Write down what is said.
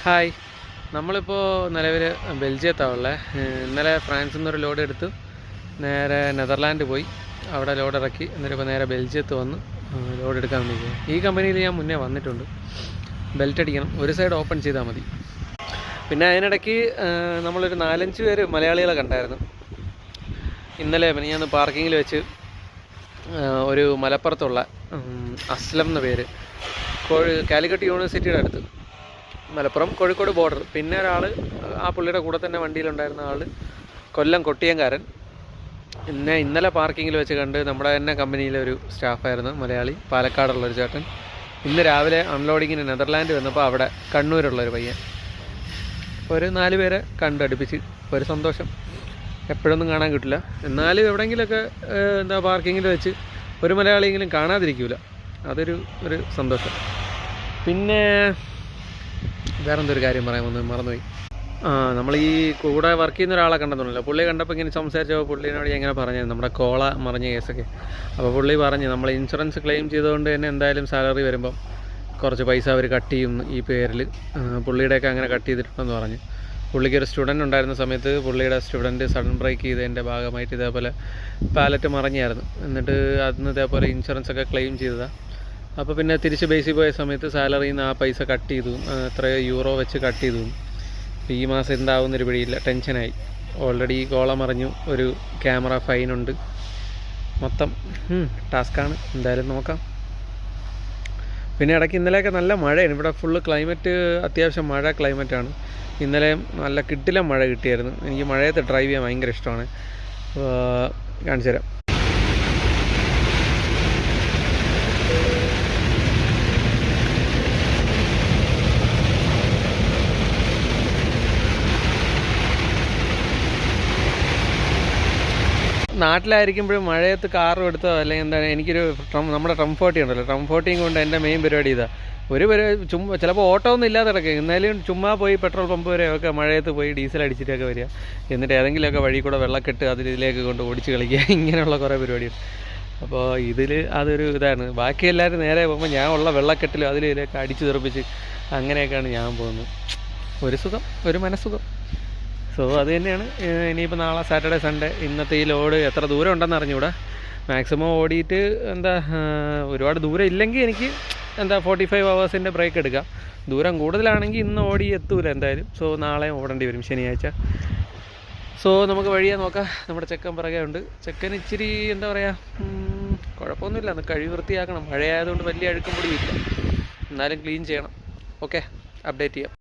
Hi, നമ്മളിപ്പോൾ നിലവിൽ ബെൽജിയത്താണുള്ളത്. ഇന്നലെ ഫ്രാൻസിൽ നിന്നൊരു ലോഡ് എടുത്തു നേരെ നെതർലാൻഡ് പോയി, അവിടെ ലോഡ് ഇറക്കി. എന്നിട്ടിപ്പോൾ നേരെ ബെൽജിയത്ത് വന്ന് ലോഡ് എടുക്കാൻ വേണ്ടി. ഈ കമ്പനിയിൽ ഞാൻ മുന്നേ വന്നിട്ടുണ്ട്. ബെൽറ്റ് അടിക്കണം, ഒരു സൈഡ് ഓപ്പൺ ചെയ്താൽ മതി. പിന്നെ അതിനിടയ്ക്ക് നമ്മളൊരു 4-5 പേര് മലയാളികളെ കണ്ടായിരുന്നു. ഇന്നലെ ഞാൻ പാർക്കിങ്ങിൽ വെച്ച് ഒരു മലപ്പുറത്തുള്ള അസ്ലം എന്ന പേര്, കാലിക്കറ്റ് യൂണിവേഴ്സിറ്റിയുടെ അടുത്ത്, മലപ്പുറം കോഴിക്കോട് ബോർഡർ. പിന്നെ ഒരാൾ, ആ പുള്ളിയുടെ കൂടെ തന്നെ വണ്ടിയിലുണ്ടായിരുന്ന ആൾ കൊല്ലം കൊട്ടിയംകാരൻ. ഇന്നലെ പാർക്കിങ്ങിൽ വെച്ച് കണ്ട് നമ്മുടെ തന്നെ കമ്പനിയിലെ ഒരു സ്റ്റാഫായിരുന്നു, മലയാളി, പാലക്കാടുള്ളൊരു ചേട്ടൻ. ഇന്ന് രാവിലെ അൺലോഡിങ്ങിന് നെതർലാൻഡ് വന്നപ്പോൾ അവിടെ കണ്ണൂരുള്ളൊരു പയ്യൻ. ഒരു 4 പേരെ കണ്ടടുപ്പിച്ച് ഒരു സന്തോഷം. എപ്പോഴൊന്നും കാണാൻ കിട്ടില്ല, എന്നാലും എവിടെയെങ്കിലുമൊക്കെ പാർക്കിങ്ങിൽ വെച്ച് ഒരു മലയാളിയെങ്കിലും കാണാതിരിക്കില്ല, അതൊരു സന്തോഷം. പിന്നെ വേറെന്തൊരു കാര്യം പറയാൻ വന്നു, മറന്നുപോയി. നമ്മൾ ഈ കൂടെ വർക്ക് ചെയ്യുന്ന ഒരാളെ കണ്ടെന്നുണ്ടല്ലോ, പുള്ളി കണ്ടപ്പോൾ ഇങ്ങനെ സംസാരിച്ചപ്പോൾ പുള്ളിനോട് എങ്ങനെ പറഞ്ഞു നമ്മുടെ കോള മറിഞ്ഞ കേസൊക്കെ. അപ്പോൾ പുള്ളി പറഞ്ഞു നമ്മൾ ഇൻഷുറൻസ് ക്ലെയിം ചെയ്തുകൊണ്ട് തന്നെ എന്തായാലും സാലറി വരുമ്പം കുറച്ച് പൈസ അവർ കട്ട് ചെയ്യും ഈ പേരിൽ. പുള്ളിയുടെയൊക്കെ അങ്ങനെ കട്ട് ചെയ്തിട്ടുണ്ടെന്ന് പറഞ്ഞു. പുള്ളിക്ക് ഒരു സ്റ്റുഡൻറ്റ് ഉണ്ടായിരുന്ന സമയത്ത് പുള്ളിയുടെ സ്റ്റുഡൻറ്റ് സഡൻ ബ്രേക്ക് ചെയ്തതിൻ്റെ ഭാഗമായിട്ട് ഇതേപോലെ പാലറ്റ് മറിഞ്ഞായിരുന്നു. എന്നിട്ട് അന്ന് ഇതേപോലെ ഇൻഷുറൻസൊക്കെ ക്ലെയിം ചെയ്തതാണ്. അപ്പോൾ പിന്നെ തിരിച്ച് ബേസിൽ പോയ സമയത്ത് സാലറിയിൽ നിന്ന് ആ പൈസ കട്ട് ചെയ്തു, എത്രയോ യൂറോ വെച്ച് കട്ട് ചെയ്തു. ഈ മാസം എന്താവുന്നൊരു പിടിയില്ല, ടെൻഷനായി. ഓൾറെഡി കോള മറിഞ്ഞു, ഒരു ക്യാമറ ഫൈനുണ്ട്, മൊത്തം ടാസ്ക്കാണ്. എന്തായാലും നോക്കാം. പിന്നെ ഇടയ്ക്ക് ഇന്നലെയൊക്കെ നല്ല മഴയാണ് ഇവിടെ, ഫുള്ള് ക്ലൈമറ്റ് അത്യാവശ്യം മഴ ക്ലൈമറ്റാണ്. ഇന്നലെ നല്ല കിട്ടില്ല മഴ കിട്ടിയായിരുന്നു. എനിക്ക് മഴയത്ത് ഡ്രൈവ് ചെയ്യാൻ ഭയങ്കര ഇഷ്ടമാണ്. കാണിച്ചു തരാം. നാട്ടിലായിരിക്കുമ്പോഴും മഴയത്ത് കാറും എടുത്തോ അല്ലെങ്കിൽ എന്താണ്, എനിക്കൊരു നമ്മുടെ ട്രം 40 ഉണ്ടല്ലോ, ട്രം 40 കൊണ്ട് എൻ്റെ മെയിൻ പരിപാടി ഇതാണ്. ചിലപ്പോൾ ഓട്ടോ ഒന്നും ഇല്ലാതെ കിടക്കുക, എന്നാലും ചുമ്മാ പോയി പെട്രോൾ പമ്പ് വരെയൊക്കെ മഴയത്ത് പോയി ഡീസൽ അടിച്ചിട്ടൊക്കെ വരിക. എന്നിട്ട് ഏതെങ്കിലുമൊക്കെ വഴി കൂടെ വെള്ളക്കെട്ട് ഇതിലേക്ക് കൊണ്ട് ഓടിച്ച് കളിക്കുക, ഇങ്ങനെയുള്ള കുറേ പരിപാടിയുണ്ട്. അപ്പോൾ അതൊരു ഇതാണ്. ബാക്കി എല്ലാവരും നേരെ പോകുമ്പോൾ ഞാൻ ഉള്ള വെള്ളക്കെട്ടിലും ഇതിലേക്ക് അടിച്ചു തെറിപ്പിച്ച് അങ്ങനെയൊക്കെയാണ് ഞാൻ പോകുന്നത്. ഒരു സുഖം, ഒരു മനസ്സുഖം. സോ അത് തന്നെയാണ്. ഇനിയിപ്പോൾ നാളെ സാറ്റർഡേ സൺഡേ. ഇന്നത്തെ ഈ ലോഡ് എത്ര ദൂരം ഉണ്ടെന്ന് അറിഞ്ഞൂടാ. മാക്സിമം ഓടിയിട്ട് ഒരുപാട് ദൂരം ഇല്ലെങ്കിൽ എനിക്ക് 45 hours ബ്രേക്ക് എടുക്കാം. ദൂരം കൂടുതലാണെങ്കിൽ ഇന്ന് ഓടി എത്തൂല എന്തായാലും. സോ നാളെ ഓടേണ്ടി വരും, ശനിയാഴ്ച. സോ നമുക്ക് വഴിയെ നോക്കാം. നമ്മുടെ ചെക്കൻ പിറകെ ഉണ്ട്. ചെക്കൻ ഇച്ചിരി കുഴപ്പമൊന്നുമില്ല, അന്ന് കഴിവ് വൃത്തിയാക്കണം. മഴയായതുകൊണ്ട് വലിയ അഴുക്കും പൊടിയില്ല, എന്നാലും ക്ലീൻ ചെയ്യണം. ഓക്കെ, അപ്ഡേറ്റ് ചെയ്യാം.